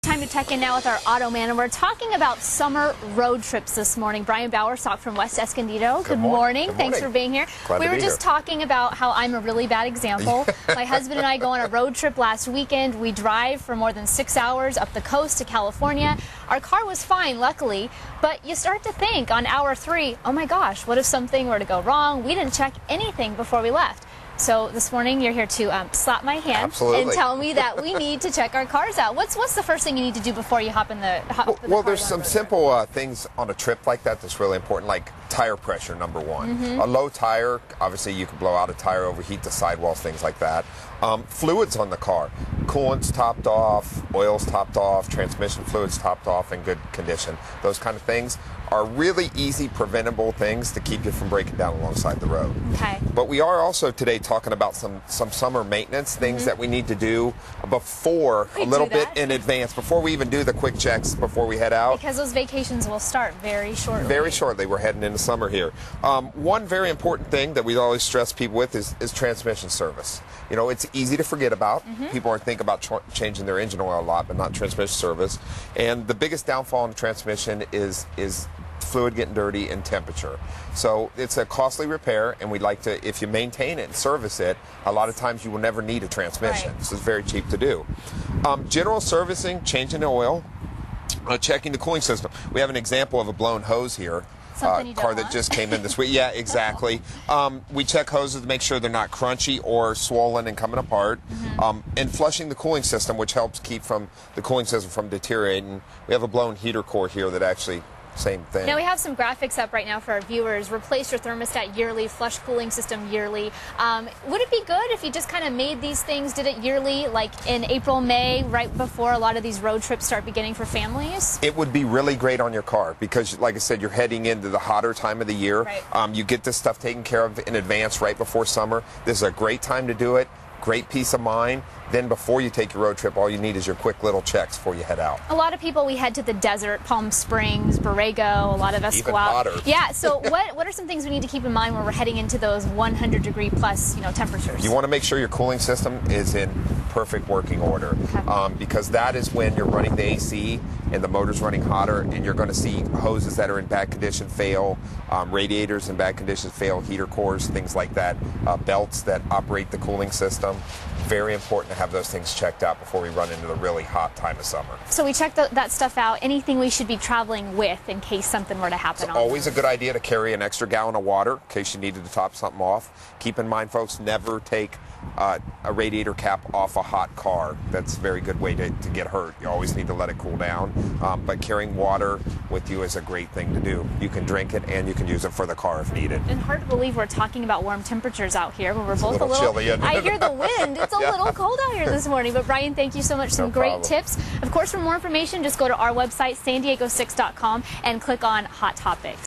Time to check in now with our auto man, and we're talking about summer road trips this morning. Brian Bowersock from West Escondido. Good morning. Thanks for being here. We were just talking about how I'm a really bad example. My husband and I go on a road trip last weekend. We drive for more than 6 hours up the coast to California. Our car was fine, luckily, but you start to think on hour 3, oh my gosh, what if something were to go wrong? We didn't check anything before we left. So this morning you're here to slap my hand and tell me that we need to check our cars out. What's the first thing you need to do before you hop in the Well, there's some simple things on a trip like that that's really important, like tire pressure, number one. A low tire, obviously you can blow out a tire, overheat the sidewalls, things like that. Fluids on the car, coolant's topped off, oil's topped off, transmission fluids topped off in good condition. Those kind of things are really easy, preventable things to keep you from breaking down alongside the road. Okay. But we are also today talking about some summer maintenance, things that we need to do before, a little bit in advance, before we even do the quick checks before we head out. Because those vacations will start very shortly. Very shortly. We're heading into summer here. One very important thing that we always stress people with is transmission service. You know, it's easy to forget about. People are thinking about changing their engine oil a lot, but not transmission service. And the biggest downfall in the transmission is fluid getting dirty and temperature. So it's a costly repair, and we'd like to, if you maintain it and service it, a lot of times you will never need a transmission. Right. So it's very cheap to do. General servicing, changing the oil, checking the cooling system. We have an example of a blown hose here. Car that just came in this week. Yeah, exactly. We check hoses to make sure they're not crunchy or swollen and coming apart. And flushing the cooling system, which helps keep the cooling system from deteriorating. We have a blown heater core here that actually, same thing. Now we have some graphics up right now for our viewers. Replace your thermostat yearly, flush cooling system yearly. Would it be good if you just kind of made these things, did it yearly, like in April, May, right before a lot of these road trips start beginning for families? It would be really great on your car because, like I said, you're heading into the hotter time of the year. Right. You get this stuff taken care of in advance right before summer. This is a great time to do it. Great peace of mind. Then before you take your road trip, all you need is your quick little checks before you head out. A lot of people, we head to the desert, Palm Springs, Borrego, a lot of us go out. Hotter. Yeah, so what are some things we need to keep in mind when we're heading into those 100-degree plus, temperatures? You want to make sure your cooling system is in perfect working order, because that is when you're running the AC and the motor's running hotter, and you're going to see hoses that are in bad condition fail, radiators in bad condition fail, heater cores, things like that, belts that operate the cooling system. Very important to have those things checked out before we run into the really hot time of summer. So we check that stuff out. Anything we should be traveling with in case something were to happen? It's always a good idea to carry an extra gallon of water in case you needed to top something off. Keep in mind, folks, never take a radiator cap off a hot car. That's a very good way to get hurt. You always need to let it cool down. But carrying water with you is a great thing to do. You can drink it and you can use it for the car if needed. And hard to believe we're talking about warm temperatures out here when we're both a little chilly. I hear the wind. It's a little cold out here this morning. But Brian, thank you so much. Some great tips. Of course, for more information, just go to our website, san diego6.com, and click on Hot Topics.